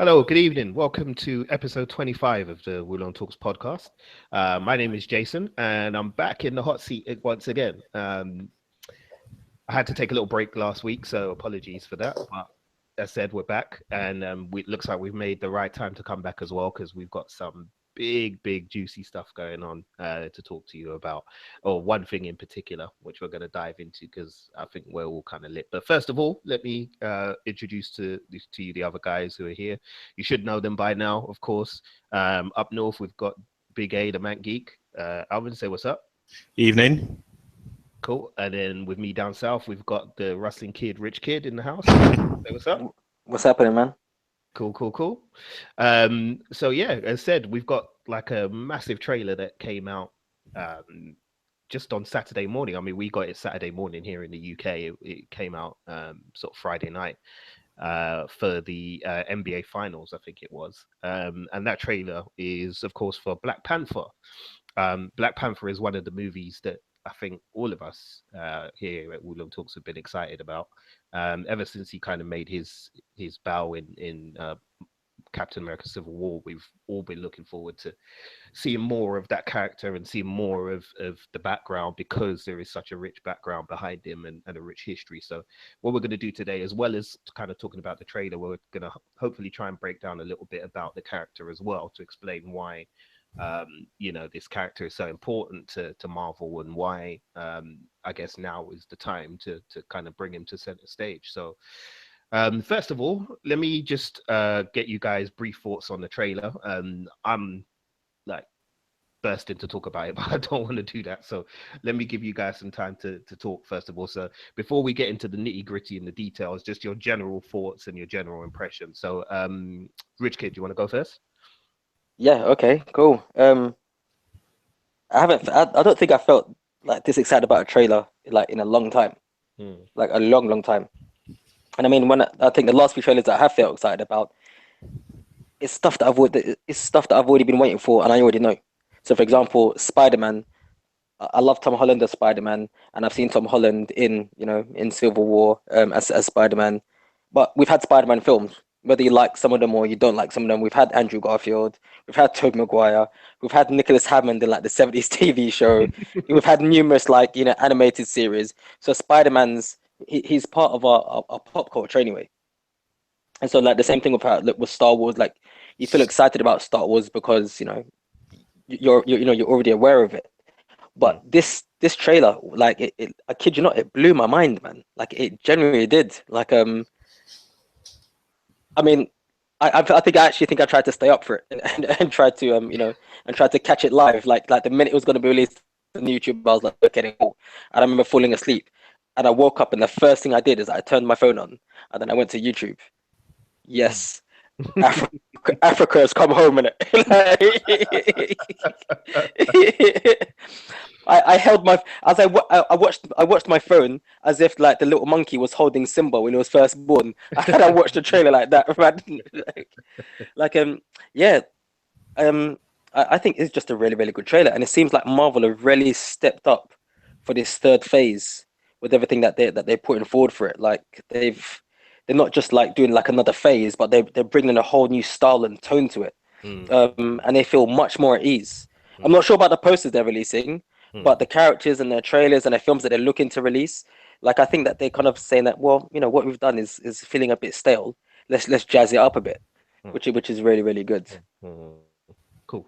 Hello, good evening. Welcome to episode 25 of the Wulong Talks podcast. My name is Jason, and I'm back in the hot seat once again. I had to take a little break last week, so apologies for that. But as said, we're back, and it looks like we've made the right time to come back as well because we've got some big, juicy stuff going on to talk to you about, or one thing in particular, which we're going to dive into because I think we're all kind of lit. But first of all, let me introduce to you the other guys who are here. You should know them by now, of course. Up north, we've got Big A, the Man Geek. Alvin, say what's up. Evening. Cool. And then with me down south, we've got the Rustling Kid, Rich Kid in the house. Say what's up. What's happening, man? Cool. So yeah, as said, we've got like a massive trailer that came out just on Saturday morning. I mean, we got it Saturday morning here in the UK. It came out sort of Friday night for the NBA Finals, I think it was. And that trailer is, of course, for Black Panther. Black Panther is one of the movies that I think all of us here at Wulong Talks have been excited about ever since he kind of made his bow in Captain America Civil War. We've all been looking forward to seeing more of that character and seeing more of the background because there is such a rich background behind him and a rich history. So what we're going to do today, as well as kind of talking about the trailer, we're going to hopefully try and break down a little bit about the character as well to explain why this character is so important to Marvel and why I guess now is the time to kind of bring him to center stage. So first of all, let me just get you guys brief thoughts on the trailer. I'm like bursting to talk about it, but I don't want to do that. So let me give you guys some time to talk first of all. So before we get into the nitty gritty and the details, just your general thoughts and your general impression. So Rich Kid, do you want to go first? Yeah, okay, cool. I don't think I felt like this excited about a trailer like in a long time, like a long time. And I mean, I think the last few trailers that I have felt excited about, it's stuff that I've already been waiting for, and I already know. So, for example, Spider-Man. I love Tom Holland as Spider-Man, and I've seen Tom Holland in Civil War as Spider-Man. But we've had Spider-Man films, whether you like some of them or you don't like some of them. We've had Andrew Garfield, we've had Tobey Maguire, we've had Nicholas Hammond in like the 70s TV show. We've had numerous animated series. So he's part of our pop culture anyway. And so like the same thing with Star Wars, like you feel excited about Star Wars because you're already aware of it. But this trailer, like I kid you not, it blew my mind, man. Like it genuinely did. Like I mean, I actually think I tried to stay up for it and try to and try to catch it live. Like the minute it was going to be released on YouTube, I was like, okay, cool. And I remember falling asleep, and I woke up, and the first thing I did is I turned my phone on, and then I went to YouTube. Yes, Africa has come home in it. I held my I watched my phone as if like the little monkey was holding Simba when he was first born. And I watched the trailer like that. Yeah, I think it's just a really good trailer, and it seems like Marvel have really stepped up for this third phase with everything that they're putting forward for it. Like they're not just like doing like another phase, but they're bringing a whole new style and tone to it, and they feel much more at ease. I'm not sure about the posters they're releasing, but the characters and their trailers and the films that they're looking to release, like I think that they're kind of saying that, well, what we've done is feeling a bit stale. Let's jazz it up a bit, which is really good. Cool.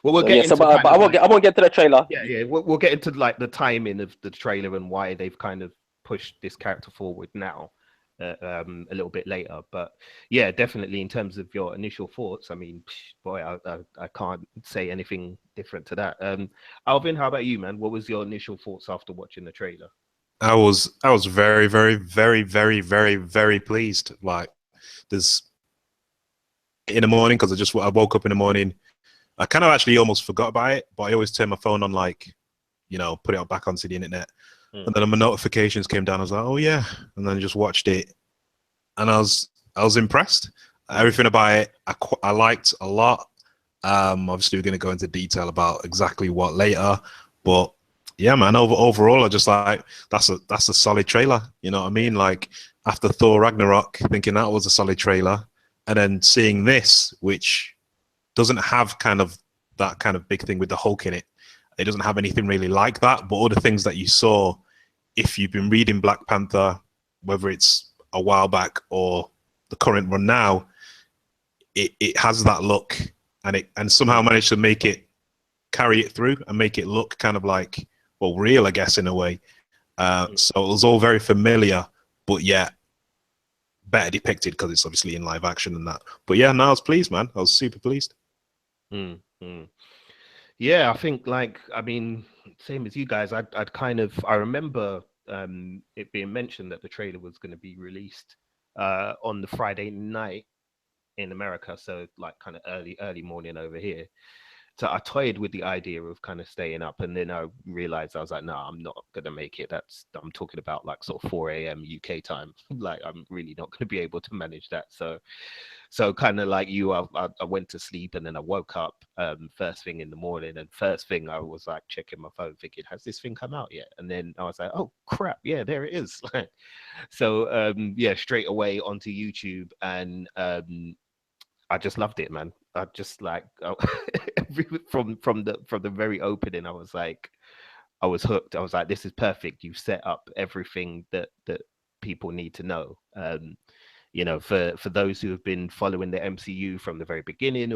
Well, we'll get into but I won't get to the trailer. Yeah. We'll get into like the timing of the trailer and why they've kind of pushed this character forward now. A little bit later, but yeah, definitely in terms of your initial thoughts, I mean, boy, I can't say anything different to that. Alvin, how about you, man? What was your initial thoughts after watching the trailer? I was very pleased. Like there's in the morning because I woke up in the morning. I kind of actually almost forgot about it, but I always turn my phone on, like put it back onto the internet. And then my notifications came down. I was like, oh yeah, and then I just watched it, and I was impressed. Everything about it, I liked a lot. Obviously, we're going to go into detail about exactly what later, but yeah, man. Overall, I just like that's a solid trailer. You know what I mean? Like after Thor Ragnarok, thinking that was a solid trailer, and then seeing this, which doesn't have kind of that kind of big thing with the Hulk in it. It doesn't have anything really like that, but all the things that you saw, if you've been reading Black Panther, whether it's a while back or the current run now, it has that look, and somehow managed to make it carry it through and make it look kind of like, well, real, I guess, in a way. So it was all very familiar, but yet better depicted because it's obviously in live action and that. But yeah, no, I was pleased, man. I was super pleased. Yeah, I think I mean, same as you guys. I remember it being mentioned that the trailer was going to be released on the Friday night in America, so like kind of early morning over here. So I toyed with the idea of kind of staying up, and then I realized I was like, no, I'm not gonna make it. I'm talking about like sort of 4 a.m. UK time. Like I'm really not gonna be able to manage that. So kind of like you, I went to sleep, and then I woke up first thing in the morning, and first thing I was like checking my phone, thinking, has this thing come out yet? And then I was like, oh crap, yeah, there it is. So yeah, straight away onto YouTube, and I just loved it, man. I just from the very opening, I was like, I was hooked. I was like, this is perfect. You've set up everything that people need to know. You know, for those who have been following the MCU from the very beginning,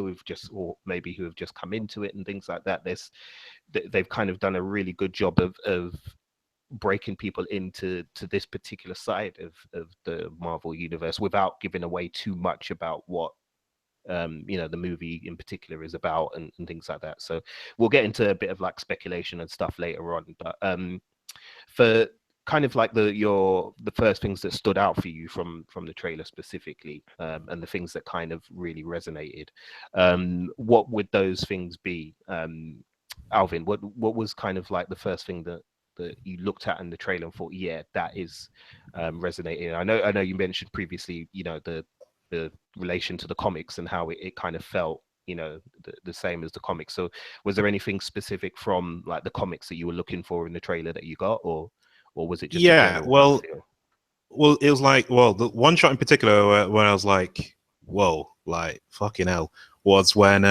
or maybe who have just come into it and things like that, they've kind of done a really good job of breaking people into this particular side of the Marvel universe without giving away too much about what you know, the movie in particular is about, and things like that. So we'll get into a bit of like speculation and stuff later on, but for kind of like the first things that stood out for you from the trailer specifically, and the things that kind of really resonated, what would those things be? Alvin, what was kind of like the first thing that you looked at in the trailer and thought, yeah, that is resonating? I know you mentioned previously, you know, the relation to the comics and how it kind of felt, you know, the same as the comics. So was there anything specific from like the comics that you were looking for in the trailer that you got, or was it just a general kind of feel? Well, it was like, well, the one shot in particular where I was like, whoa, like fucking hell, was when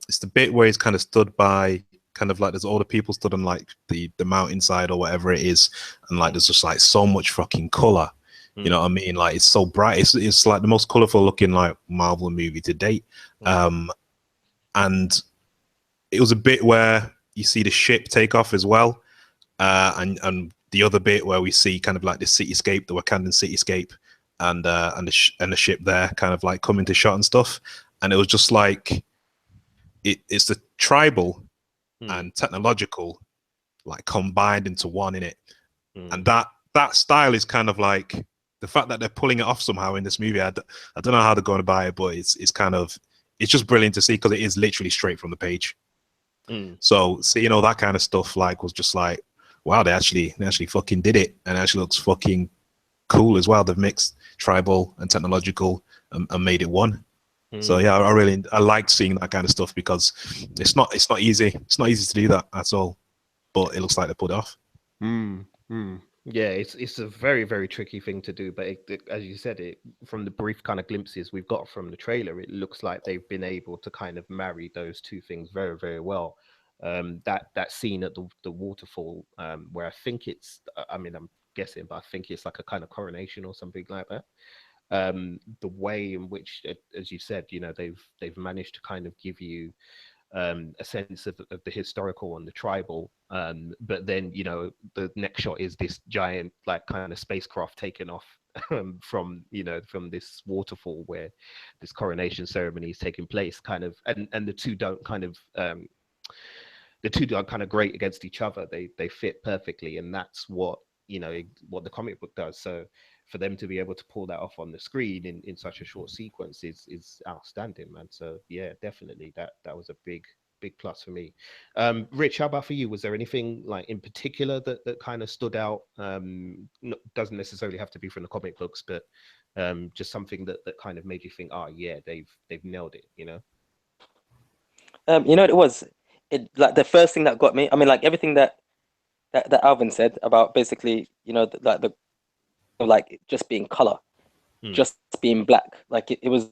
it's the bit where he's kind of stood by, kind of like there's all the people stood on like the mountainside or whatever it is, and like there's just like so much fucking color. You know what I mean? Like it's so bright. It's like the most colorful looking like Marvel movie to date. And it was a bit where you see the ship take off as well, and the other bit where we see kind of like the cityscape, the Wakandan cityscape, and the ship there kind of like coming to shot and stuff. And it was just like it's the tribal and technological like combined into one in it, and that style is kind of like the fact that they're pulling it off somehow in this movie. I don't know how they're going to buy it, but it's kind of, it's just brilliant to see because it is literally straight from the page. So seeing all that kind of stuff like was just like, wow, they actually fucking did it, and it actually looks fucking cool as well. They've mixed tribal and technological and made it one. So yeah, I liked seeing that kind of stuff because it's not easy. It's not easy to do that at all, but it looks like they pulled it off. Yeah, it's a very, very tricky thing to do, but as you said, it from the brief kind of glimpses we've got from the trailer, it looks like they've been able to kind of marry those two things very, very well. That scene at the waterfall, where I think I mean, I'm guessing, but I think it's like a kind of coronation or something like that. The way in which, as you said, you know, they've managed to kind of give you a sense of the historical and the tribal, but then, you know, the next shot is this giant like kind of spacecraft taken off from, you know, from this waterfall where this coronation ceremony is taking place, kind of, and the two don't kind of great against each other. They fit perfectly, and that's what, you know, what the comic book does. So for them to be able to pull that off on the screen in such a short sequence is outstanding, man. So yeah, definitely that was a big plus for me. Rich, how about for you? Was there anything like in particular that kind of stood out? Doesn't necessarily have to be from the comic books, but just something that kind of made you think, oh yeah, they've nailed it, you know? You know what it was? It like the first thing that got me. I mean, like everything that Alvin said about basically, you know, like just being color, just being black. Like it was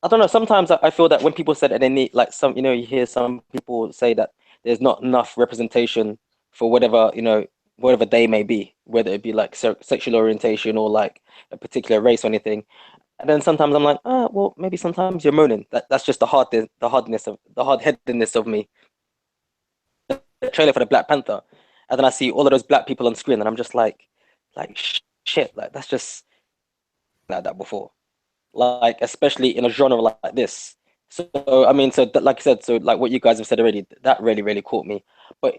I don't know. Sometimes I feel that when people say that they need like some, you know, you hear some people say that there's not enough representation for whatever, you know, whatever they may be, whether it be like sexual orientation or like a particular race or anything. And then sometimes I'm like, oh, well, maybe sometimes you're moaning. That's just the hard headedness of me. The trailer for the Black Panther, and then I see all of those black people on screen, and I'm just like shit, like that's just like that before, like especially in a genre like this. So I mean, so that, like I said, so like what you guys have said already, that really caught me. But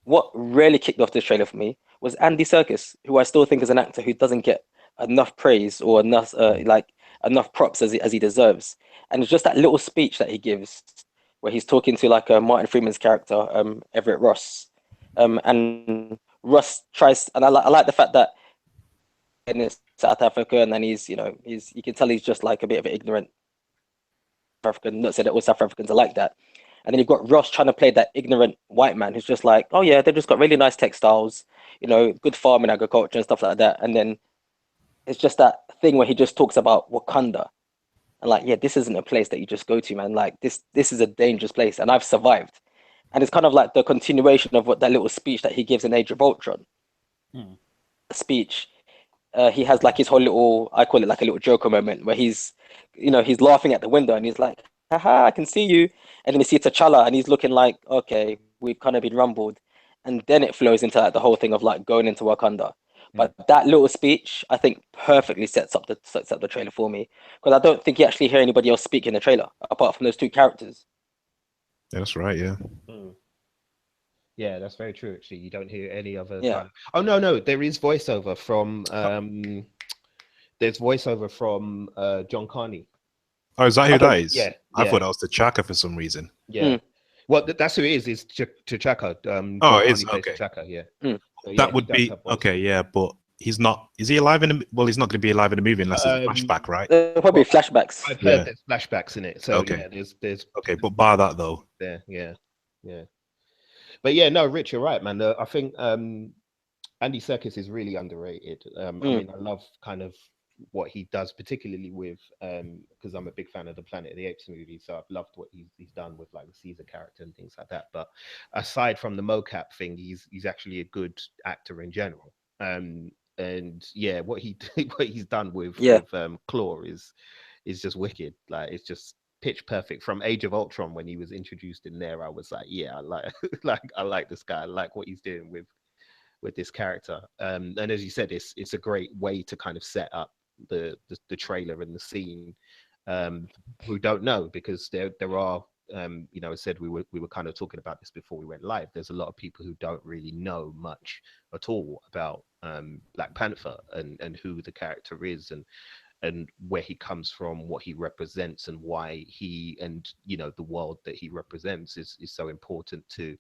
what really kicked off this trailer for me was Andy Serkis, who I still think is an actor who doesn't get enough praise or enough like enough props as he deserves. And it's just that little speech that he gives where he's talking to like Martin Freeman's character, Everett Ross. And Ross tries, and I like the fact that in South Africa, and then he's, you know, you can tell he's just like a bit of an ignorant African. Not say that all South Africans are like that. And then you've got Ross trying to play that ignorant white man who's just like, oh yeah, they've just got really nice textiles, you know, good farming, agriculture and stuff like that. And then it's just that thing where he just talks about Wakanda. And like, yeah, this isn't a place that you just go to, man. Like this is a dangerous place, and I've survived. And it's kind of like the continuation of what that little speech that he gives in Age of Ultron. Speech. He has like his whole little, I call it like a little Joker moment where he's, you know, he's laughing at the window and he's like, haha, I can see you. And then you see T'Challa and he's looking like, okay, we've kind of been rumbled. And then it flows into like the whole thing of like going into Wakanda. But that little speech, I think, perfectly sets up the trailer for me, because I don't think you actually hear anybody else speak in the trailer apart from those two characters. Yeah, that's right. Yeah. Yeah, that's very true. Actually, you don't hear any other. Yeah. Oh no, there is voiceover from. There's voiceover from John Carney. Oh, is that who that is? Yeah, I thought that was T'Chaka for some reason. Yeah. Well, that's who it is. Is T'Chaka. Oh, it is okay. T'Chaka, yeah. So, that would be okay. Yeah, but he's not. Is he alive in the? Well, he's not going to be alive in the movie unless it's a flashback, right? Probably flashbacks. I've heard there's flashbacks in it. So yeah, there's. Okay, but bar that though. Yeah. But yeah, no, Rich, you're right, man. I think Andy Serkis is really underrated. I mean, I love kind of what he does, particularly with because I'm a big fan of the Planet of the Apes movie, so I've loved what he's done with like the Caesar character and things like that. But aside from the mocap thing, he's actually a good actor in general. And yeah, what he's done with Claw is just wicked. Like it's just pitch perfect. From Age of Ultron, when he was introduced in there, I was like, yeah, I like this guy. I like what he's doing with this character. And as you said, it's a great way to kind of set up the trailer and the scene. Who don't know, because there are you know, I said we were kind of talking about this before we went live. There's a lot of people who don't really know much at all about Black Panther and who the character is and where he comes from, what he represents, and why he and, you know, the world that he represents is so important to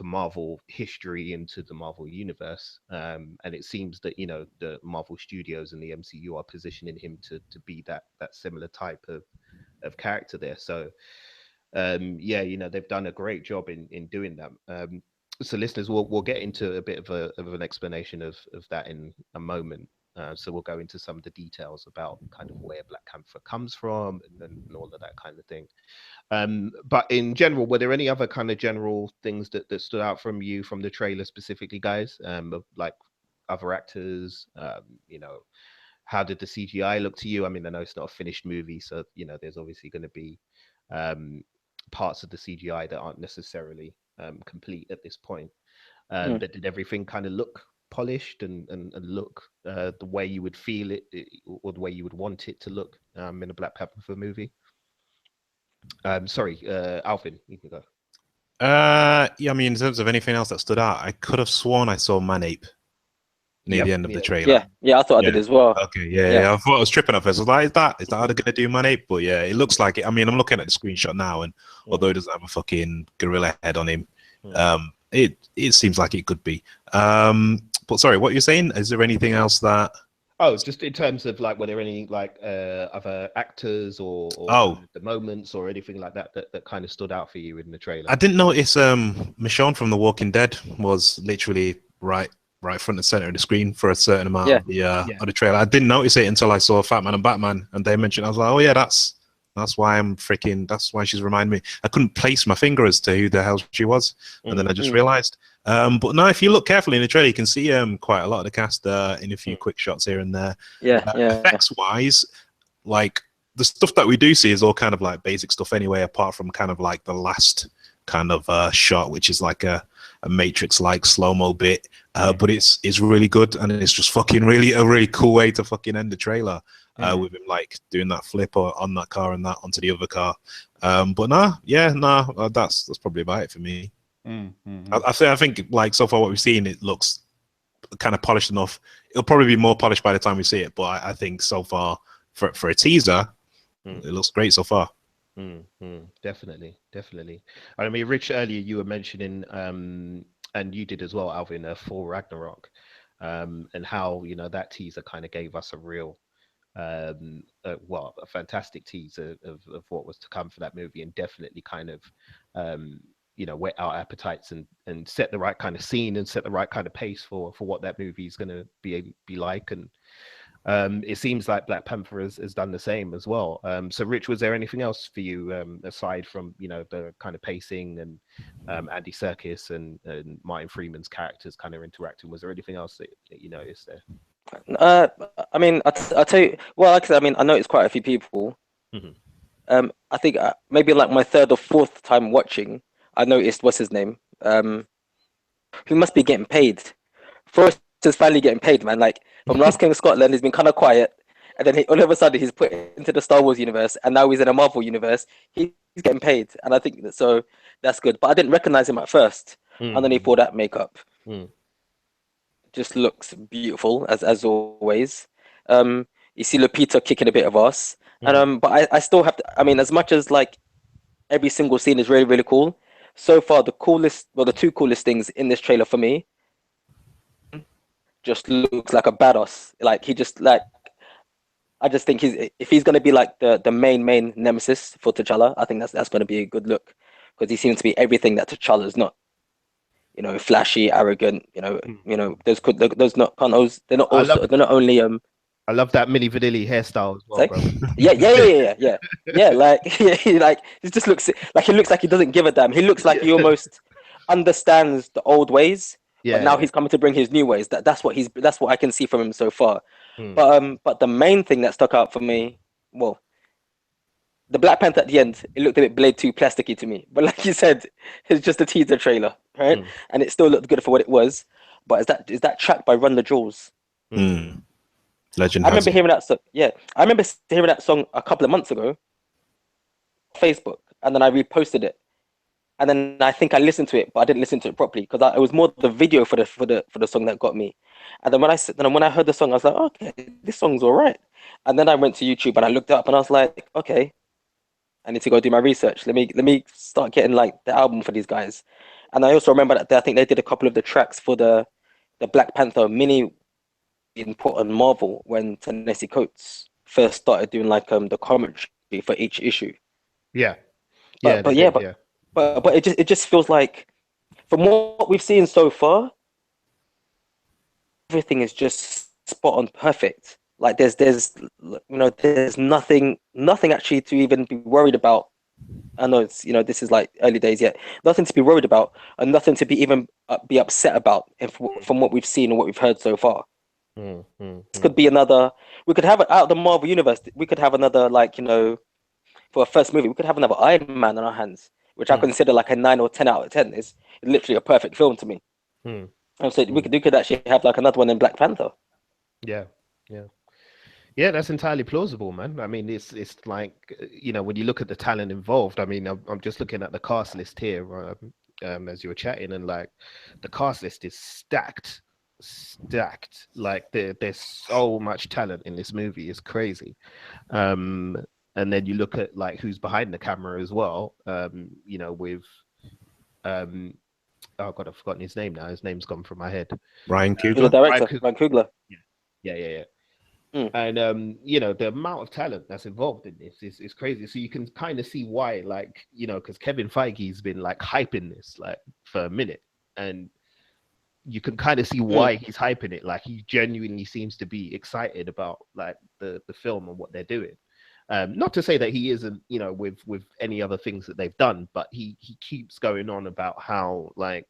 Marvel history, into the Marvel universe. And it seems that, you know, the Marvel Studios and the MCU are positioning him to be that similar type of character there. So yeah, you know, they've done a great job in doing that. So listeners, we'll get into a bit of an explanation of that in a moment. So we'll go into some of the details about kind of where Black Panther comes from and all of that kind of thing. But in general, were there any other kind of general things that stood out from you from the trailer specifically, guys? Of like other actors, you know, how did the CGI look to you? I mean, I know it's not a finished movie, so, you know, there's obviously going to be parts of the CGI that aren't necessarily complete at this point. But did everything kind of look polished and look the way you would feel it, or the way you would want it to look in a Black Panther movie? Sorry, Alvin, you can go. Yeah, I mean, in terms of anything else that stood out, I could have sworn I saw Manape near the end of the trailer. Yeah, I thought I did as well. Okay, yeah. I thought I was tripping off. I was like, is that how they're gonna do Manape? But yeah, it looks like it. I mean, I'm looking at the screenshot now, and although it doesn't have a fucking gorilla head on him, it seems like it could be. But sorry, what you're saying? Is there anything else that? Oh, just in terms of like, were there any like other actors or the moments or anything like that kind of stood out for you in the trailer? I didn't notice Michonne from The Walking Dead was literally right front and center of the screen for a certain amount of the trailer. I didn't notice it until I saw Fat Man and Batman, and they mentioned. I was like, oh yeah, that's That's why that's why she's reminding me. I couldn't place my finger as to who the hell she was, and then I just realized. But no, if you look carefully in the trailer, you can see quite a lot of the cast in a few quick shots here and there. Yeah, Effects wise, like the stuff that we do see is all kind of like basic stuff anyway, apart from kind of like the last kind of shot, which is like a Matrix like slow-mo bit. But it's really good, and it's just fucking really a really cool way to fucking end the trailer. With him like doing that flip or on that car and that onto the other car. But that's probably about it for me. I think like so far what we've seen, it looks kind of polished enough. It'll probably be more polished by the time we see it, but I think so far for a teaser, it looks great so far. Definitely. I mean, Rich, earlier you were mentioning, and you did as well, Alvin, for Ragnarok, and how that teaser kind of gave us a real, a fantastic teaser of what was to come for that movie, and definitely kind of, whet our appetites and set the right kind of scene and set the right kind of pace for what that movie is going to be like. And it seems like Black Panther has done the same as well. So Rich, was there anything else for you aside from the kind of pacing and Andy Serkis and Martin Freeman's characters kind of interacting? Was there anything else that you noticed there? I mean, I'll tell you. Well, like I said, I mean, I noticed quite a few people. I think maybe like my third or fourth time watching, I noticed what's his name. He must be getting paid. Forrest is finally getting paid, man. Like from Last King of Scotland, he's been kind of quiet, and then all of a sudden he's put into the Star Wars universe, and now he's in a Marvel universe. He's getting paid, and I think so that's good. But I didn't recognize him at first underneath all that makeup. Just looks beautiful as always. You see Lupita kicking a bit of ass, and but I still have to. I mean, as much as like every single scene is really really cool. So far, the two coolest things in this trailer for me just looks like a badass. Like he just like I just think if he's gonna be like the main nemesis for T'Challa, I think that's gonna be a good look because he seems to be everything that T'Challa is not. Flashy, arrogant. Those not can't. They're not also. They're not only I love that Milli Vanilli hairstyle as well, bro. Yeah. Like he just looks like he doesn't give a damn. He looks like he almost understands the old ways, but now he's coming to bring his new ways. That's what I can see from him so far. But the main thing that stuck out for me, well, the Black Panther at the end, it looked a bit Blade 2 plasticky to me. But like you said, it's just a teaser trailer, right? And it still looked good for what it was. But is that track by Run the Jewels? Legend. I remember hearing that song. Yeah, I remember hearing that song a couple of months ago, on Facebook, and then I reposted it, and then I think I listened to it, but I didn't listen to it properly because it was more the video for the song that got me. And then when I heard the song, I was like, okay, this song's all right. And then I went to YouTube and I looked it up, and I was like, okay, I need to go do my research. Let me start getting like the album for these guys. And I also remember that I think they did a couple of the tracks for the Black Panther mini being put on Marvel when Ta-Nehisi Coates first started doing like the commentary for each issue. But it just feels like from what we've seen so far, everything is just spot on perfect. Like there's nothing actually to even be worried about. I know it's this is like early days yet. Nothing to be worried about, and nothing to be even be upset about from what we've seen and what we've heard so far. This could be another. We could have it out of the Marvel universe. We could have another for a first movie. We could have another Iron Man on our hands, which I consider like a 9 or 10 out of 10. It's literally a perfect film to me. And so we could actually have like another one in Black Panther. Yeah, that's entirely plausible, man. I mean, it's like when you look at the talent involved. I mean, I'm just looking at the cast list here as you were chatting, and like the cast list is stacked. Like there's so much talent in this movie. It's crazy. And then you look at like who's behind the camera as well. With oh god, I've forgotten his name now. His name's gone from my head. Ryan Coogler. The director, Ryan Coogler. Yeah. And the amount of talent that's involved in this is crazy. So you can kind of see why, like, because Kevin Feige's been like hyping this like for a minute, and you can kind of see why he's hyping it. Like he genuinely seems to be excited about like the film and what they're doing. Not to say that he isn't, you know, with any other things that they've done, but he keeps going on about how, like,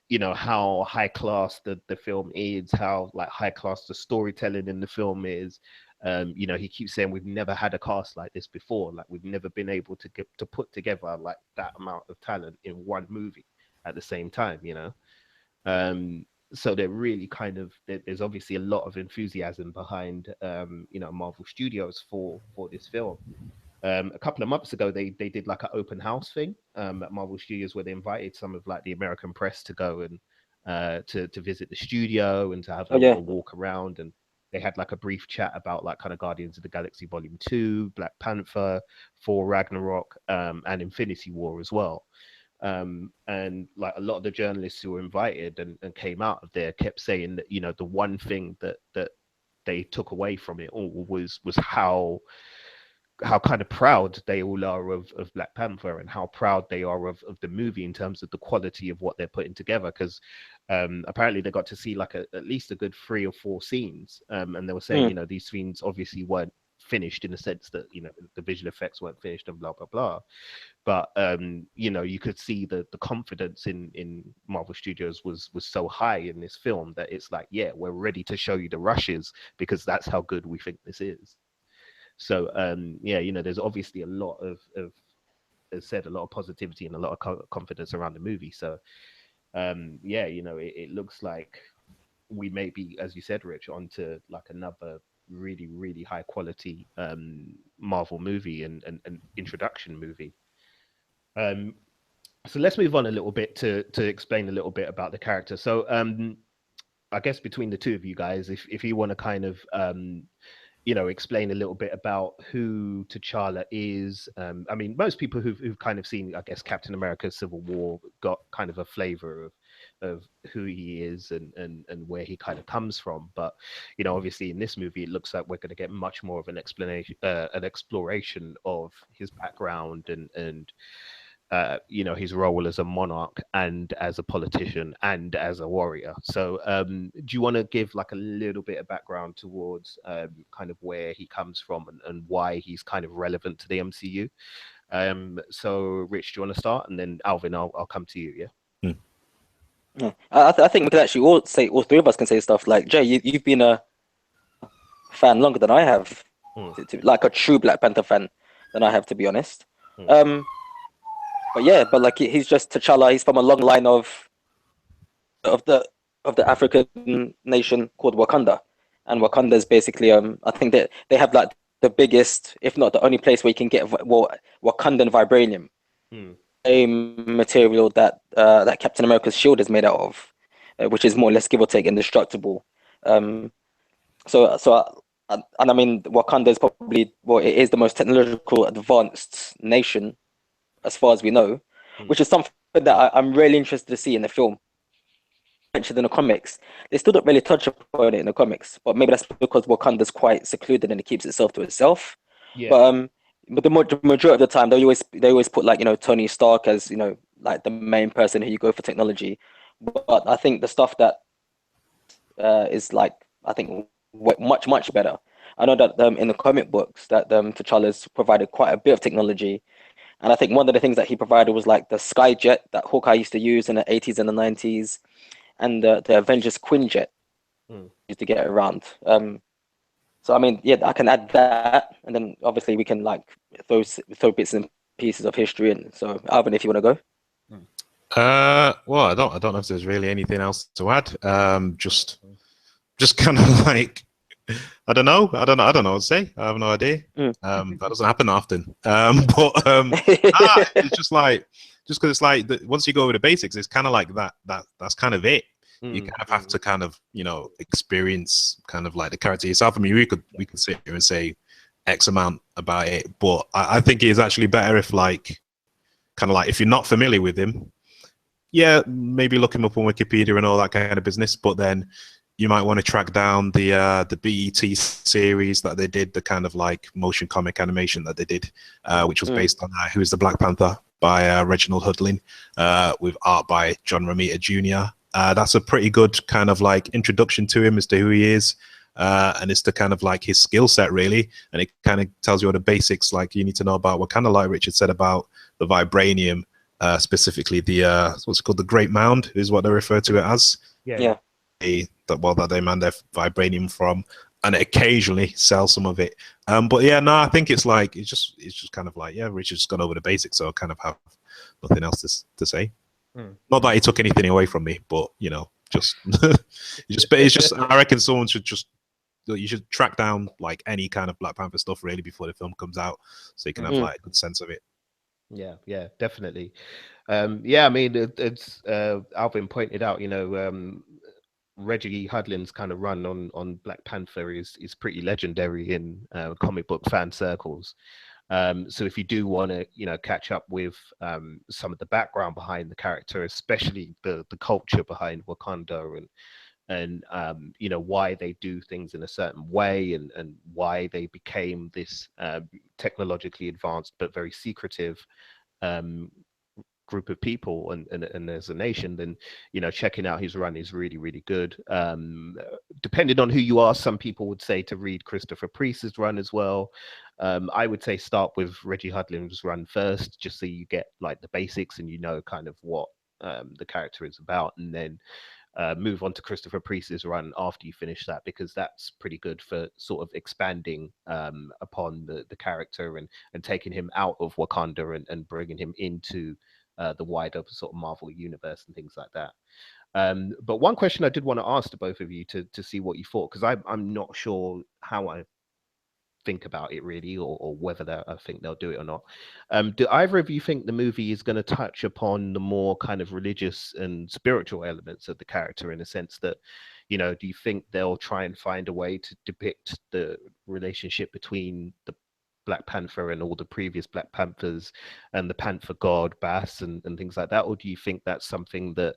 you know, how high class the film is, how like high class the storytelling in the film is. You know, he keeps saying we've never had a cast like this before. Like, we've never been able to get to put together like that amount of talent in one movie at the same time, you know. So they're really kind of, there's obviously a lot of enthusiasm behind you know, Marvel Studios for this film. A couple of months ago, they did like an open house thing at Marvel Studios, where they invited some of like the American press to go and to visit the studio and to have Oh yeah. a walk around. And they had like a brief chat about like kind of Guardians of the Galaxy Volume 2, Black Panther, Thor Ragnarok, and Infinity War as well. And like a lot of the journalists who were invited and came out of there kept saying that, you know, the one thing that they took away from it all was how kind of proud they all are of Black Panther, and how proud they are of the movie in terms of the quality of what they're putting together. Because apparently they got to see like at least a good 3 or 4 scenes, and they were saying, you know, these scenes obviously weren't finished in the sense that, you know, the visual effects weren't finished and blah blah blah, but you know, you could see the confidence in Marvel Studios was so high in this film that it's like, yeah, we're ready to show you the rushes because that's how good we think this is. So yeah, you know, there's obviously a lot of as said, a lot of positivity and a lot of confidence around the movie. So yeah, you know, it looks like we may be, as you said, Rich, onto like another really really high quality Marvel movie and introduction movie. So let's move on a little bit to explain a little bit about the character. So I guess between the two of you guys, if you want to kind of you know, explain a little bit about who T'Challa is. I mean, most people who've kind of seen, I guess, Captain America: Civil War got kind of a flavor of who he is and where he kind of comes from. But you know, obviously in this movie, it looks like we're going to get much more of an explanation, an exploration of his background and you know, his role as a monarch and as a politician and as a warrior. So do you want to give like a little bit of background towards kind of where he comes from and why he's kind of relevant to the MCU? So Rich, do you want to start, and then Alvin, I'll come to you. Yeah. Yeah. I think we can actually all say, all three of us can say stuff like, Jay, you've been a fan longer than I have, like a true Black Panther fan than I have, to be honest. But yeah, but like he's just T'Challa. He's from a long line of the African nation called Wakanda, and Wakanda is basically I think that they have like the biggest, if not the only place where you can get Wakandan vibranium, a material that that Captain America's shield is made out of, which is more or less, give or take, indestructible. And I mean, Wakanda is probably, well, it is the most technological advanced nation as far as we know, which is something that I'm really interested to see in the film. Mentioned in the comics, they still don't really touch upon it in the comics, but maybe that's because Wakanda's quite secluded and it keeps itself to itself. Yeah. But the majority of the time, they always put, like, you know, Tony Stark as, you know, like the main person who you go for technology. But I think the stuff that is like, I think much better. I know that in the comic books that T'Challa's provided quite a bit of technology. And I think one of the things that he provided was like the Skyjet that Hawkeye used to use in the 80s and the 90s, and the Avengers Quinjet used to get around. So I mean, yeah, I can add that, and then obviously we can like throw bits and pieces of history in. So Alvin, if you want to go. Well, I don't know if there's really anything else to add. Just kind of like, I don't know what to say. I have no idea. That doesn't happen often. It's just because it's like once you go over the basics, it's kind of like that's kind of it. You kind of have to kind of, you know, experience kind of like the character yourself. I mean, we could sit here and say X amount about it, but I think it is actually better if, like, kind of like, if you're not familiar with him, yeah, maybe look him up on Wikipedia and all that kind of business, but then you might want to track down the BET series that they did, the kind of like motion comic animation that they did, which was based on Who's the Black Panther by Reginald Hudlin, with art by John Romita Jr. That's a pretty good kind of like introduction to him as to who he is. and it's the kind of like his skill set really, and it kind of tells you all the basics like you need to know about what kind of like Richard said about the vibranium, specifically the what's it called, the Great Mound is what they refer to it as. Yeah. That they man their vibranium from, and occasionally sell some of it. But yeah, no, I think it's just kind of like, yeah, Richard's gone over the basics, so I kind of have nothing else to say. Not that he took anything away from me, but you know, just it's just I reckon someone should just, you should track down like any kind of Black Panther stuff really before the film comes out, so you can have like a good sense of it. Yeah, definitely. Yeah, I mean, it's Alvin pointed out, you know, Reggie Hudlin's kind of run on Black Panther is pretty legendary in comic book fan circles. So if you do want to, you know, catch up with some of the background behind the character, especially the culture behind Wakanda, and you know, why they do things in a certain way, and why they became this technologically advanced but very secretive group of people and as a nation, then, you know, checking out his run is really good. Depending on who you are, some people would say to read Christopher Priest's run as well. I would say start with Reggie Hudlin's run first, just so you get like the basics and you know kind of what the character is about, and then move on to Christopher Priest's run after you finish that, because that's pretty good for sort of expanding upon the character and taking him out of Wakanda and bringing him into the wider sort of Marvel universe and things like that. But one question I did want to ask to both of you to see what you thought, because I'm not sure how I think about it really, or whether I think they'll do it or not. Do either of you think the movie is going to touch upon the more kind of religious and spiritual elements of the character, in a sense that, you know, do you think they'll try and find a way to depict the relationship between the Black Panther and all the previous Black Panthers and the Panther God Bass and things like that? Or do you think that's something that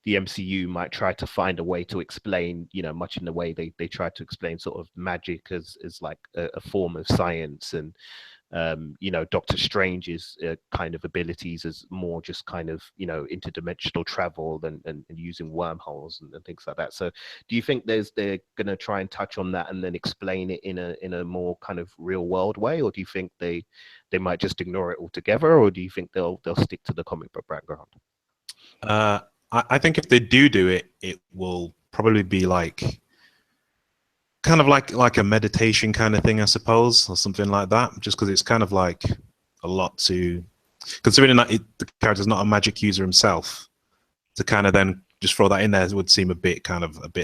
the MCU might try to find a way to explain, you know, much in the way they try to explain sort of magic as like a form of science, and you know, Doctor Strange's kind of abilities as more just kind of, you know, interdimensional travel and using wormholes and things like that. So do you think they're going to try and touch on that and then explain it in a more kind of real world way, or do you think they might just ignore it altogether, or do you think they'll stick to the comic book background? I think if they do it, it will probably be like kind of like a meditation kind of thing, I suppose, or something like that. Just because it's kind of like a lot to, considering that the character's not a magic user himself, to kind of then just throw that in there would seem a bit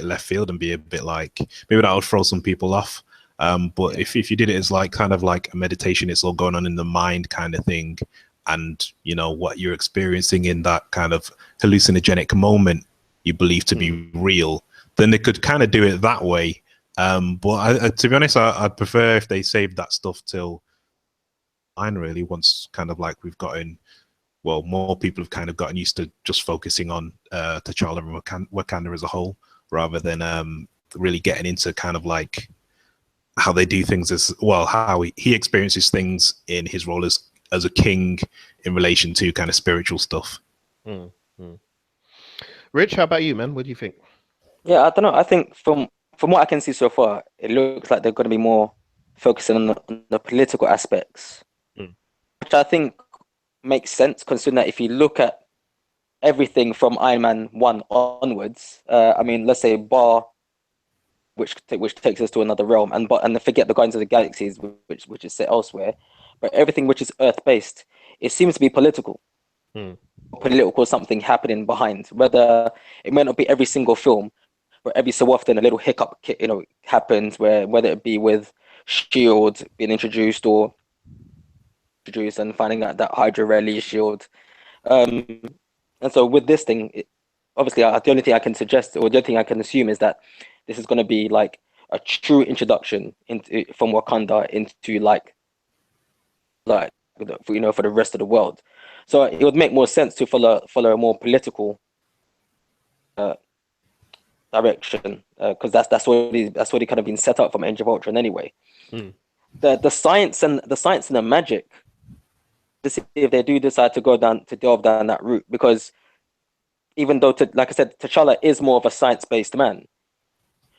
left field and be a bit like, maybe that would throw some people off. But if you did it as like kind of like a meditation, it's all going on in the mind kind of thing, and you know what you're experiencing in that kind of hallucinogenic moment you believe to be real, then they could kind of do it that way. But to be honest, I'd prefer if they saved that stuff till really, once kind of like we've gotten, well, more people have kind of gotten used to just focusing on T'Challa and Wakanda as a whole, rather than really getting into kind of like how they do things, as well, how he experiences things in his role as a king in relation to kind of spiritual stuff. Rich, how about you, man? What do you think? Yeah, I don't know. I think from what I can see so far, it looks like they're going to be more focusing on the political aspects, which I think makes sense, considering that if you look at everything from Iron Man 1 onwards, I mean, let's say bar, which takes us to another realm, and forget the Guardians of the Galaxies, which is set elsewhere, but everything which is Earth based, it seems to be political. Political, something happening behind, whether it may not be every single film, but every so often a little hiccup, you know, happens, whether it be with Shield being introduced and finding out that Hydra rarely is Shield. And so with this thing, obviously the only thing I can suggest, or the only thing I can assume, is that this is going to be like a true introduction into from Wakanda into like you know, for the rest of the world. So it would make more sense to follow a more political direction, because that's already kind of been set up from Age of Ultron anyway. The science and the magic, to see if they do decide to delve down that route, because even though, like I said, T'Challa is more of a science-based man,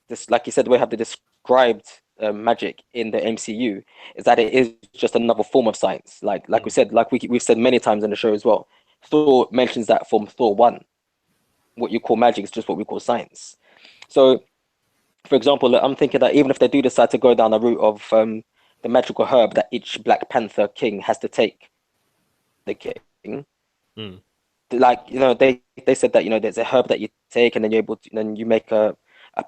this, like you said, we have the described magic in the MCU, is that it is just another form of science. Like we said, like we've said many times in the show as well. Thor mentions that from Thor 1. What you call magic is just what we call science. So, for example, I'm thinking that even if they do decide to go down the route of the magical herb that each Black Panther king has to take, the king, Mm. like, you know, they said that, you know, there's a herb that you take and then you're able to, then you make a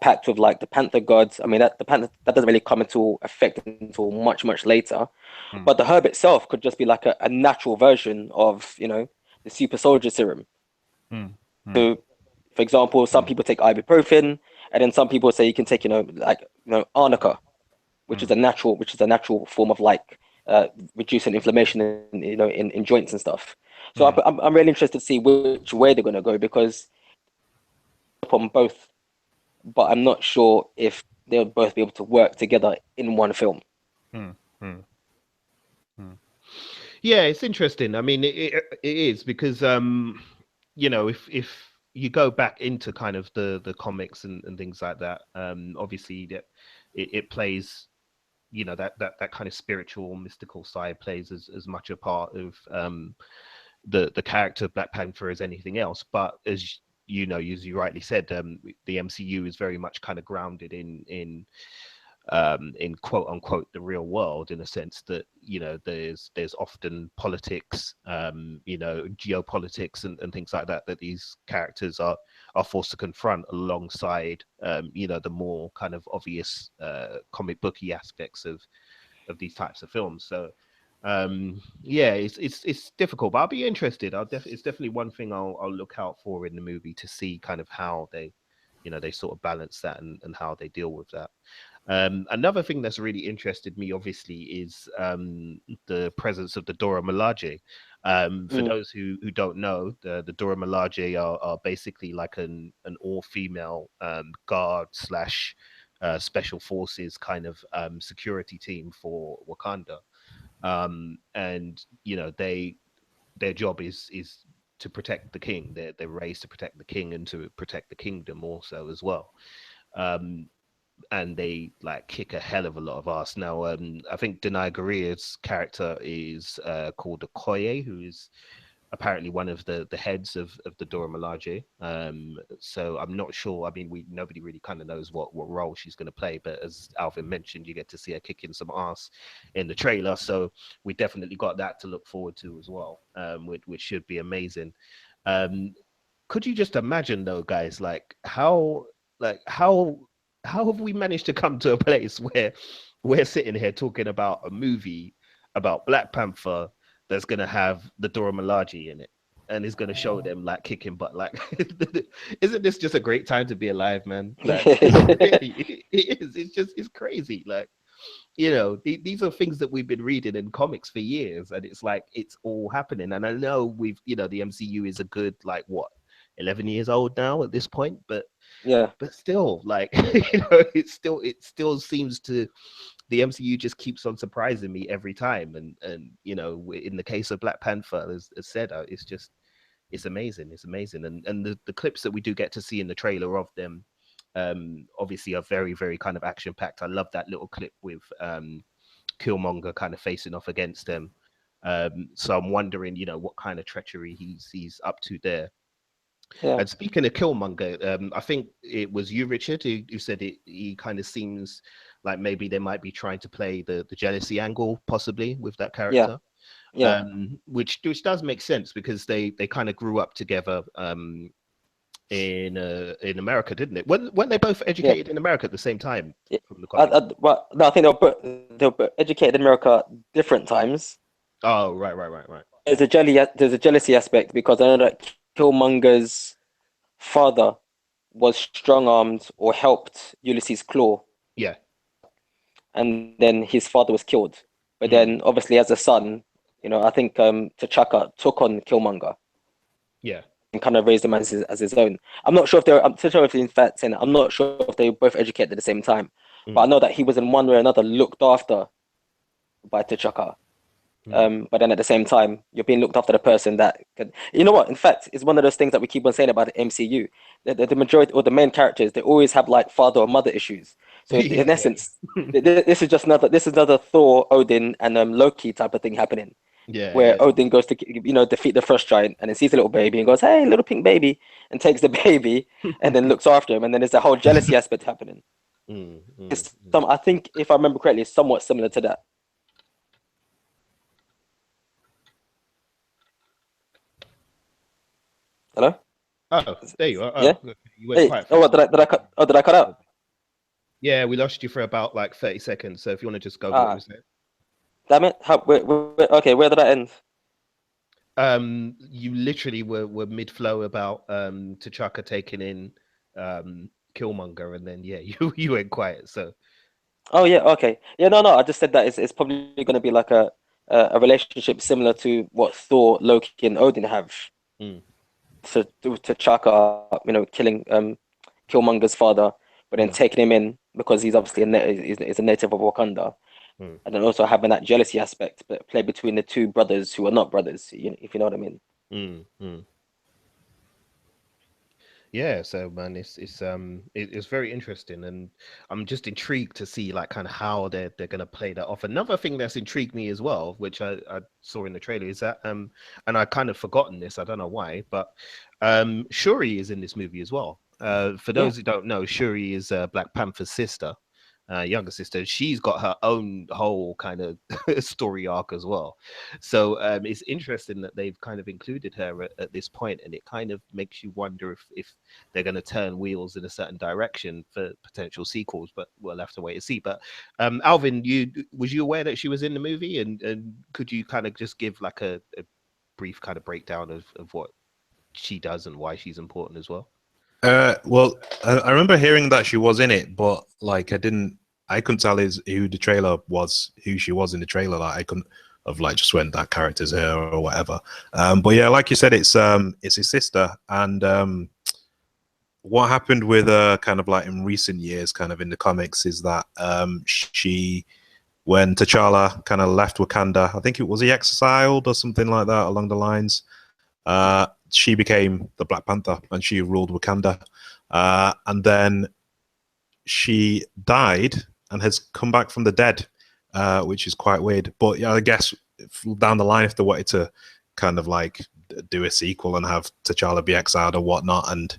pact with like the panther gods. I mean, that the panther, that doesn't really come into effect until much later, Mm. but the herb itself could just be like a natural version of, you know, the super soldier serum. Mm. Mm. So, for example, some Mm. people take ibuprofen, and then some people say you can take, you know, like, you know, arnica, Mm. which is a natural form of like reducing inflammation in, you know, in joints and stuff. So Mm. I'm really interested to see which way they're going to go, because on both, but I'm not sure if they'll both be able to work together in one film. Mm. Mm. Mm. Yeah, it's interesting. I mean, it is because you know, if you go back into kind of the comics and things like that, obviously that it plays, you know, that kind of spiritual mystical side plays as much a part of the character of Black Panther as anything else. But as you know, as you rightly said, the MCU is very much kind of grounded in quote unquote the real world, in a sense that, you know, there's often politics, you know, geopolitics and things like that these characters are forced to confront alongside, you know, the more kind of obvious comic booky aspects of these types of films. So yeah, it's difficult, but I'll be interested. It's definitely one thing I'll look out for in the movie, to see kind of how they, you know, they sort of balance that and how they deal with that. Another thing that's really interested me, obviously, is the presence of the Dora Milaje. For Mm. those who don't know, the Dora Milaje are basically like an all-female guard slash special forces kind of security team for Wakanda. And you know, their job is to protect the king. They're raised to protect the king and to protect the kingdom also as well. Um, and they like kick a hell of a lot of ass. Now, I think Denai Guria's character is called Okoye, who is apparently one of the heads of the Dora Milaje. So I'm not sure. I mean, nobody really kind of knows what role she's going to play. But as Alvin mentioned, you get to see her kicking some ass in the trailer. So we definitely got that to look forward to as well, which should be amazing. Um, could you just imagine though, guys, like how have we managed to come to a place where we're sitting here talking about a movie about Black Panther that's going to have the Dora Milaje in it and is going to show them like kicking butt? Like, isn't this just a great time to be alive, man? Like, really, it is. It's crazy. Like, you know, these are things that we've been reading in comics for years, and it's like it's all happening. And I know you know, the MCU is a good like what 11 years old now at this point, Yeah, but still, like, you know, it still seems to, the MCU just keeps on surprising me every time. And you know, in the case of Black Panther, as said, it's amazing. It's amazing. And the clips that we do get to see in the trailer of them, obviously are very, very kind of action packed. I love that little clip with Killmonger kind of facing off against them. So I'm wondering, you know, what kind of treachery he's up to there. yeah, And speaking of Killmonger, I think it was you, Richard, who said it. He kind of seems like maybe they might be trying to play the jealousy angle, possibly, with that yeah, character. yeah, Which does make sense, because they kind of grew up together in America, didn't it? Weren't they both yeah. educated in America at the same time Yeah. from the comics? Well, no, I think they were educated in America different times. Oh, right. There's a jealousy aspect, because I know that Killmonger's father was strong armed or helped Ulysses Claw, Yeah. and then his father was killed. But Mm, then, obviously, as a son, you know, I think T'Chaka took on Killmonger yeah. and kind of raised him as his own. I'm not sure if they're. I'm sure if in fact saying that, I'm not sure if they were both educated at the same time, but I Mm, know that he was in one way or another looked after by T'Chaka. But then at the same time, you're being looked after the person that can. You know what? In fact, it's one of those things that we keep on saying about the MCU. The majority or the main characters, they always have like father or mother issues. So in Yeah, essence, this is just another Thor, Odin, and Loki type of thing happening, yeah, where yeah. Odin goes to defeat the first giant, and then sees a little baby and goes, "Hey, little pink baby," and takes the baby, and then looks after him, and then there's a whole jealousy aspect happening. Mm, mm, It's mm. I think if I remember correctly, it's somewhat similar to that. Hello? Oh, there you are. Yeah. Oh, okay. You went Hey. quiet for Oh, a what did second. I cut? Oh, did I cut out? Yeah, we lost you for about like 30 seconds. So if you want to just go over what we Ah, said. damn it. Okay, where did I end? You literally were mid flow about T'Chaka taking in Killmonger, and then yeah, you went quiet. So Oh yeah, okay. Yeah, no, no. I just said that it's probably going to be like a relationship similar to what Thor, Loki, and Odin have. mm, To Chaka, killing Killmonger's father, but then mm, taking him in because he's obviously is a native of Wakanda, mm, and then also having that jealousy aspect, but play between the two brothers who are not brothers, if you know what I mean. mm. Yeah, so man, it's very interesting, and I'm just intrigued to see like kind of how they're gonna play that off. Another thing that's intrigued me as well, which I saw in the trailer, is that and I kind of forgotten this, I don't know why, but Shuri is in this movie as well. For Yeah. those who don't know, Shuri is Black Panther's sister, younger sister. She's got her own whole kind of story arc as well. So it's interesting that they've kind of included her at this point, and it kind of makes you wonder if they're going to turn wheels in a certain direction for potential sequels. But we'll have to wait and see. But Alvin, was you aware that she was in the movie, and could you kind of just give like a brief kind of breakdown of what she does and why she's important as well? Well, I remember hearing that she was in it, but like I couldn't tell who the trailer was, who she was in the trailer. Like I couldn't have like just went that character's her or whatever. But yeah, like you said, it's his sister, and what happened with kind of like in recent years, kind of in the comics, is that she when T'Challa kind of left Wakanda, I think it was he exiled or something like that along the lines. She became the Black Panther and she ruled Wakanda. And then she died and has come back from the dead, which is quite weird. But yeah, I guess down the line, if they wanted to kind of like do a sequel and have T'Challa be exiled or whatnot and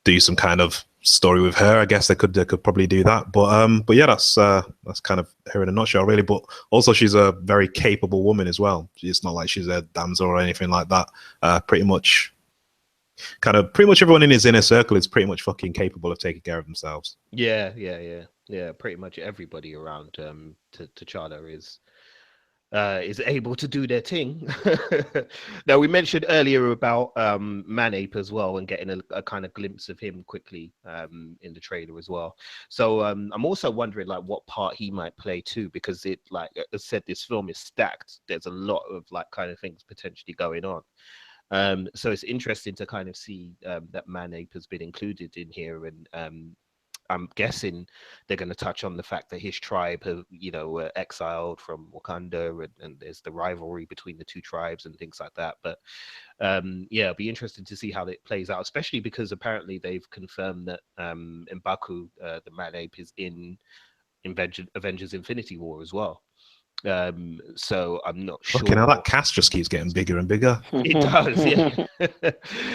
do some kind of story with her, I guess they could probably do that. But yeah, that's kind of her in a nutshell, really. But also, she's a very capable woman as well. It's not like she's a damsel or anything like that. Pretty much everyone in his inner circle is pretty much fucking capable of taking care of themselves. Yeah. Pretty much everybody around T'Challa is able to do their thing. Now we mentioned earlier about Manape as well, and getting a kind of glimpse of him quickly in the trailer as well. So I'm also wondering like what part he might play too, because it, like I said, this film is stacked. There's a lot of like kind of things potentially going on. So it's interesting to kind of see that Manape has been included in here, and I'm guessing they're going to touch on the fact that his tribe have, were exiled from Wakanda, and there's the rivalry between the two tribes and things like that. But yeah, it'll be interesting to see how it plays out, especially because apparently they've confirmed that M'Baku, the man ape, is in Avengers Infinity War as well. So I'm not Fucking hell, that sure. cast just keeps getting bigger and bigger. It does, yeah.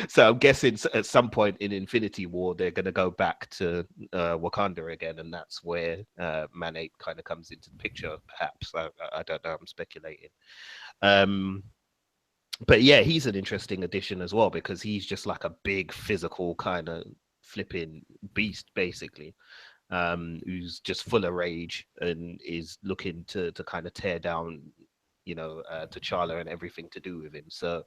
So I'm guessing at some point in Infinity War they're going to go back to Wakanda again, and that's where Man-8 kind of comes into the picture. Perhaps I don't know. I'm speculating. Um, but yeah, he's an interesting addition as well because he's just like a big physical kind of flipping beast, basically, who's just full of rage and is looking to kind of tear down, T'Challa and everything to do with him. So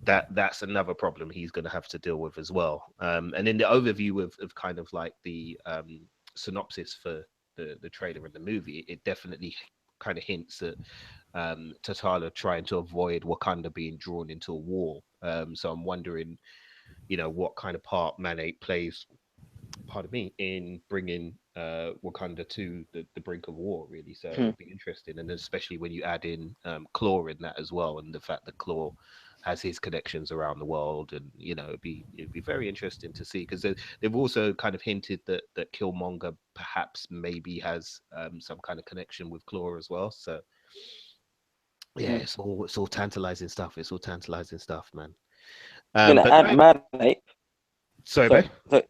that's another problem he's going to have to deal with as well. And in the overview of kind of like the synopsis for the trailer and the movie, it definitely kind of hints at T'Challa trying to avoid Wakanda being drawn into a war. So I'm wondering, what kind of part Man 8 plays, pardon me, in bringing Wakanda to the brink of war, really. So it'll be interesting, and especially when you add in Claw in that as well, and the fact that Claw has his connections around the world, and it'd be very interesting to see, because they've also kind of hinted that Killmonger perhaps maybe has some kind of connection with Claw as well. So yeah, it's all tantalizing stuff. It's all tantalizing stuff, man. I mean, But and Man Ape. sorry, So, babe. so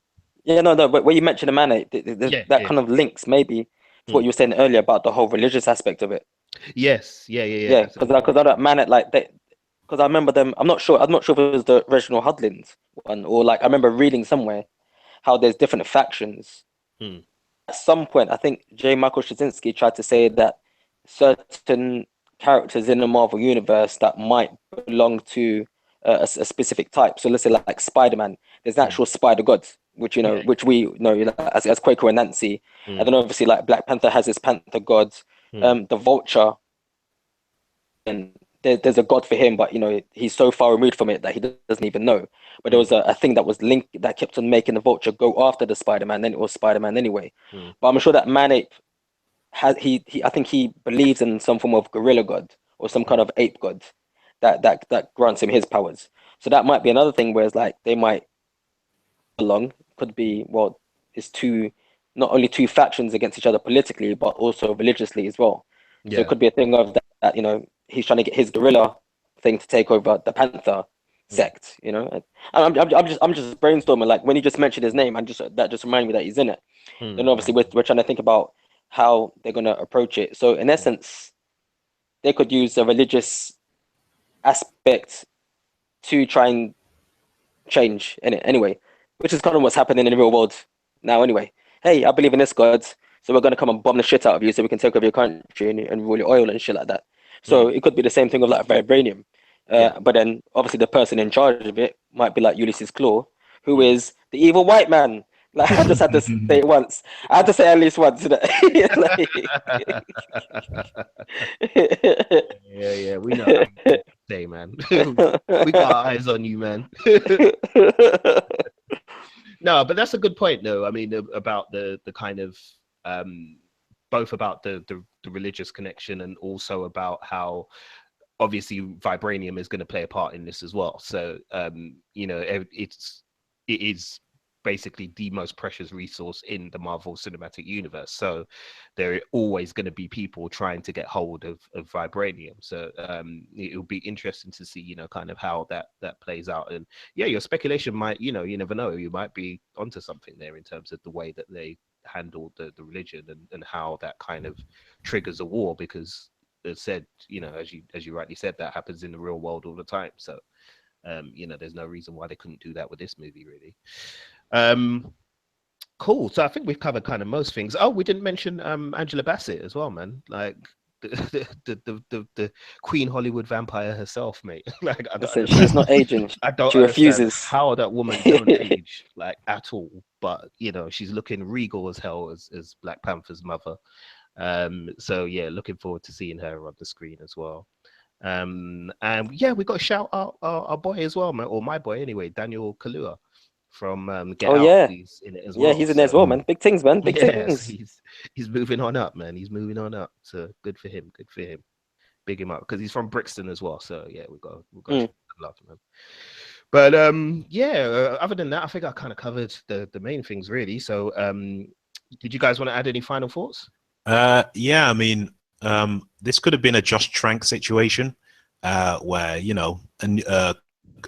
yeah, no. But when you mentioned the Man Ape, Yeah, that yeah. kind of links maybe to what you were saying earlier about the whole religious aspect of it. Yes, yeah. Yeah, That's a because good point. I don't Man Ape like they. Because I remember them. I'm not sure. I'm not sure if it was the original Hudlins one, or like I remember reading somewhere how there's different factions. Hmm. At some point, I think J. Michael Straczynski tried to say that certain characters in the Marvel universe that might belong to a specific type. So let's say like Spider-Man, there's an actual Spider God, which Yeah. which we know as Quaker and Nancy, Hmm. and then obviously like Black Panther has his Panther God, Hmm. the Vulture, and there's a God for him, but he's so far removed from it that he doesn't even know. But there Hmm. was a thing that was linked that kept on making the Vulture go after the Spider-Man. Then it was Spider-Man anyway. Hmm. But I'm sure that Man Ape has he I think he believes in some form of gorilla god or some kind Hmm. of ape god that grants him his powers. So that might be another thing where it's like they might belong. Could be, well, it's two, not only two factions against each other politically, but also religiously as well. So it Yeah. could be a thing of that he's trying to get his gorilla thing to take over the Panther Hmm. sect. And I'm just brainstorming. Like when you just mentioned his name, and that just reminded me that he's in it. Hmm. Then obviously we're trying to think about how they're gonna approach it. So in Hmm. essence, they could use a religious aspect to try and change in it anyway, which is kind of what's happening in the real world now anyway. Hey, I believe in this god, so we're gonna come and bomb the shit out of you so we can take over your country and rule your oil and shit like that. So Hmm. it could be the same thing with like vibranium. Yeah. But then obviously the person in charge of it might be like Ulysses Claw, who Hmm. is the evil white man. Like I just had to say it once. I had to say at least once. Yeah. We know how you say, man. We got our eyes on you, man. No, but that's a good point, though. I mean, about the kind of both about the religious connection, and also about how obviously vibranium is going to play a part in this as well. So it is basically the most precious resource in the Marvel Cinematic Universe. So there are always going to be people trying to get hold of vibranium. So it'll be interesting to see, kind of how that plays out. And yeah, your speculation might, you never know, you might be onto something there in terms of the way that they handled the religion, and how that kind of triggers a war, because as said, as you rightly said, that happens in the real world all the time. So there's no reason why they couldn't do that with this movie, really. Cool. So I think we've covered kind of most things. Oh, we didn't mention Angela Bassett as well, man. Like the Queen Hollywood vampire herself, mate. Like I don't Listen, she's understand. not aging. I don't She understand refuses. how that woman don't age like at all. But she's looking regal as hell as Black Panther's mother. So yeah, looking forward to seeing her on the screen as well. And yeah, we got to shout out our boy as well, man, or my boy anyway, Daniel Kaluuya from Get Oh Out. yeah, He's in it as yeah, well. he's in there as well, So man. Big things, man. Big yes, things. he's moving on up, man. He's moving on up. So good for him. Good for him. Big him up because he's from Brixton as well. So yeah, we got to show some love, man. But yeah. Other than that, I think I kind of covered the main things really. So did you guys want to add any final thoughts? Yeah, I mean, this could have been a Josh Trank situation, where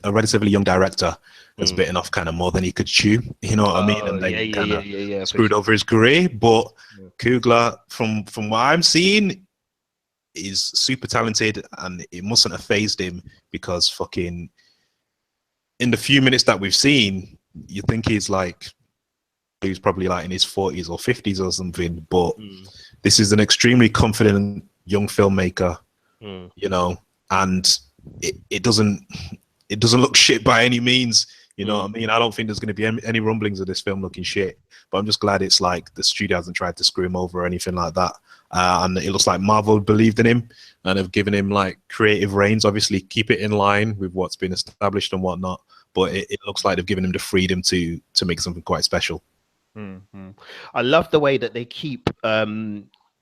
a relatively young director has bitten off kind of more than he could chew. You know what I mean? Oh And then kind of yeah, for screwed sure. over his career. But Yeah. Coogler, from what I'm seeing, is super talented, and it mustn't have phased him, because fucking in the few minutes that we've seen, you think he's probably like in his 40s or 50s or something. But this is an extremely confident young filmmaker, and it doesn't look shit by any means. You know what I mean? I don't think there's going to be any rumblings of this film looking shit, but I'm just glad it's like the studio hasn't tried to screw him over or anything like that. And it looks like Marvel believed in him and have given him like creative reins. Obviously, keep it in line with what's been established and whatnot. But it looks like they've given him the freedom to make something quite special. Mm-hmm. I love the way that they keep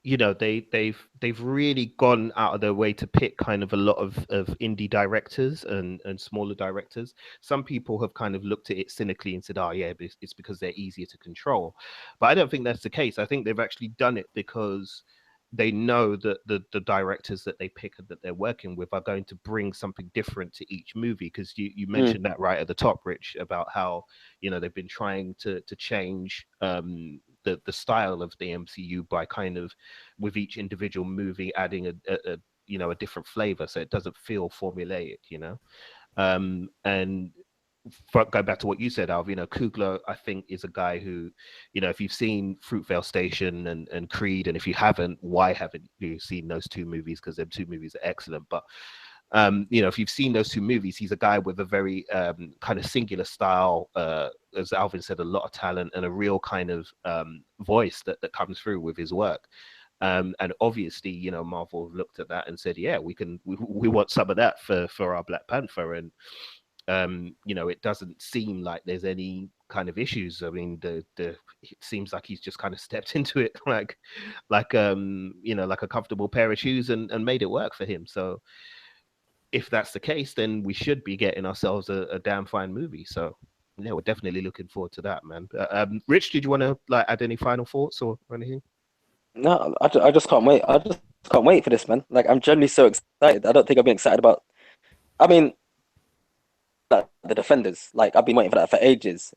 you know, they've really gone out of their way to pick kind of a lot of indie directors and smaller directors. Some people have kind of looked at it cynically and said, oh yeah, but it's because they're easier to control. But I don't think that's the case. I think they've actually done it because they know that the directors that they pick and that they're working with are going to bring something different to each movie. Because you mentioned that right at the top, Rich, about how, you know, they've been trying to change the style of the MCU by kind of with each individual movie adding a you know, a different flavor, so it doesn't feel formulaic, you know. And going back to what you said, Alv, you know, Coogler, I think, is a guy who, you know, if you've seen Fruitvale Station and Creed, and if you haven't, why haven't you seen those two movies? Because them two movies are excellent. But you know, if you've seen those two movies, he's a guy with a very kind of singular style, as Alvin said, a lot of talent and a real kind of voice that comes through with his work. And obviously, you know, Marvel looked at that and said, yeah, we want some of that for our Black Panther. And you know, it doesn't seem like there's any kind of issues. I mean, it seems like he's just kind of stepped into it like you know, like a comfortable pair of shoes and made it work for him. So if that's the case, then we should be getting ourselves a damn fine movie. So yeah, we're definitely looking forward to that, man. Rich, did you want to like add any final thoughts or anything? No, I just can't wait. I just can't wait for this, man. Like, I'm genuinely so excited. I don't think I've been excited about. I mean, like the Defenders. Like, I've been waiting for that for ages.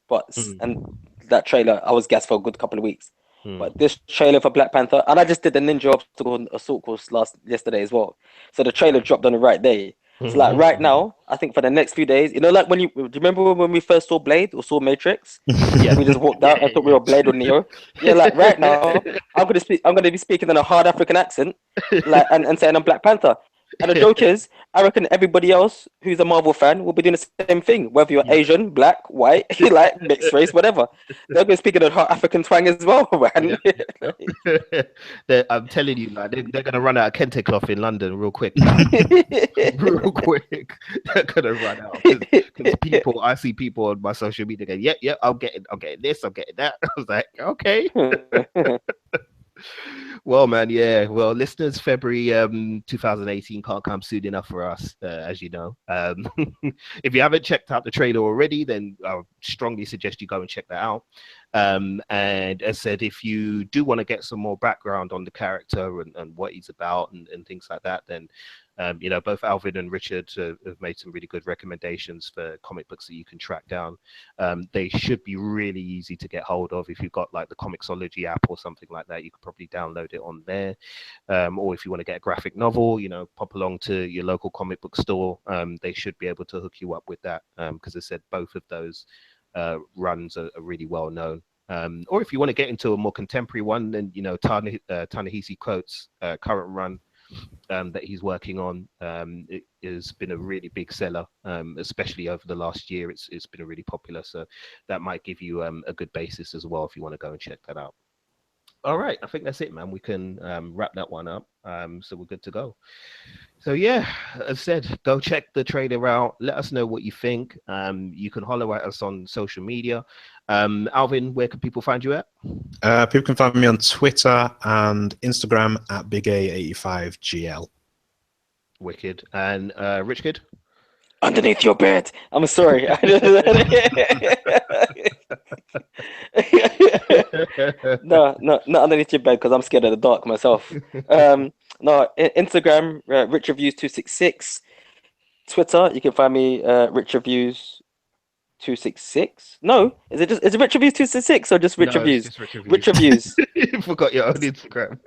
And that trailer, I was gassed for a good couple of weeks. But this trailer for Black Panther, and I just did the Ninja Obstacle Assault course yesterday as well. So the trailer dropped on the right day. So like right now, I think for the next few days, you know, like do you remember when we first saw Blade or saw Matrix? Yeah, We just walked out and thought we were Blade or Neo. Yeah, like right now, I'm gonna be speaking in a hard African accent, like and saying I'm Black Panther. And the joke is, I reckon everybody else who's a Marvel fan will be doing the same thing, whether you're Asian, black, white, like mixed race, whatever. They're going to speak in a hard African twang as well, man. I'm telling you, man, they're gonna run out of kente cloth in London real quick. Real quick, they're gonna run out because people. I see people on my social media going, "Yep, I'm getting this, I'm getting that." I was like, okay. Well, man, yeah. Well, listeners, February 2018 can't come soon enough for us, as you know. If you haven't checked out the trailer already, then I strongly suggest you go and check that out. And as said, if you do want to get some more background on the character and what he's about and things like that, then you know, both Alvin and Richard have made some really good recommendations for comic books that you can track down. They should be really easy to get hold of. If you've got like the Comixology app or something like that, you could probably download it on there. Or if you want to get a graphic novel, you know, pop along to your local comic book store. They should be able to hook you up with that. Because I said both of those runs are really well known. Or if you want to get into a more contemporary one, then, you know, Ta-Nehisi Coates' current run that he's working on, it has been a really big seller, especially over the last year. It's been a really popular, so that might give you a good basis as well if you want to go and check that out. All right, I think that's it, man. We can wrap that one up. So we're good to go. So yeah, as I said, go check the trailer out. Let us know what you think. You can holler at us on social media. Alvin, where can people find you at? People can find me on Twitter and Instagram at BigA85GL. Wicked. And Rich Kid? Underneath your bed. I'm sorry. No, not underneath your bed because I'm scared of the dark myself. No, Instagram, Rich Reviews 266. Twitter, you can find me Rich Reviews 266. No, is it Rich Reviews 266 or just Rich No, it's Reviews? just Rich Reviews. Rich Reviews. You forgot your own Instagram.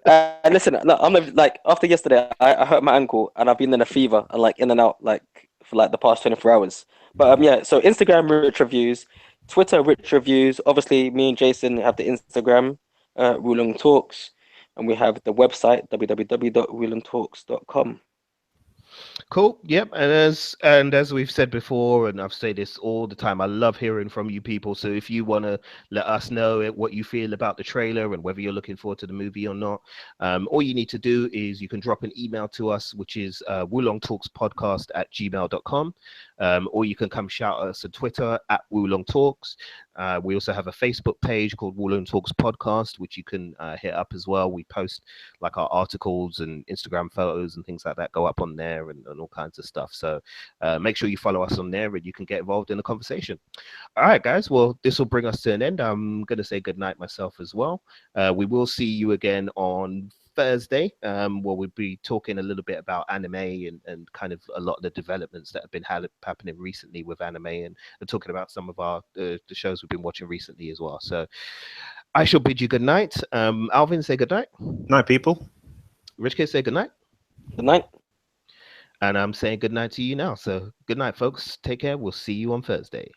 And listen, no, I'm like after yesterday, I hurt my ankle and I've been in a fever and like in and out like for like the past 24 hours. But yeah, so Instagram Rich Reviews, Twitter Rich Reviews. Obviously, me and Jason have the Instagram Wulong Talks, and we have the website www.wulongtalks.com. Cool. Yep. And as we've said before, and I've said this all the time, I love hearing from you people. So if you want to let us know what you feel about the trailer and whether you're looking forward to the movie or not, all you need to do is you can drop an email to us, which is wulongtalkspodcast@gmail.com. Or you can come shout at us on Twitter at Wulong Talks. We also have a Facebook page called Woollen Talks Podcast, which you can hit up as well. We post like our articles and Instagram photos and things like that go up on there, and all kinds of stuff. So make sure you follow us on there and you can get involved in the conversation. All right, guys. Well, this will bring us to an end. I'm going to say goodnight myself as well. We will see you again on Thursday, where we'll be talking a little bit about anime and kind of a lot of the developments that have been happening recently with anime, and talking about some of our the shows we've been watching recently as well. So I shall bid you good night. Alvin, say good night. Night, people. Rich Kid, say good night. Good night. And I'm saying good night to you now. So good night, folks. Take care. We'll see you on Thursday.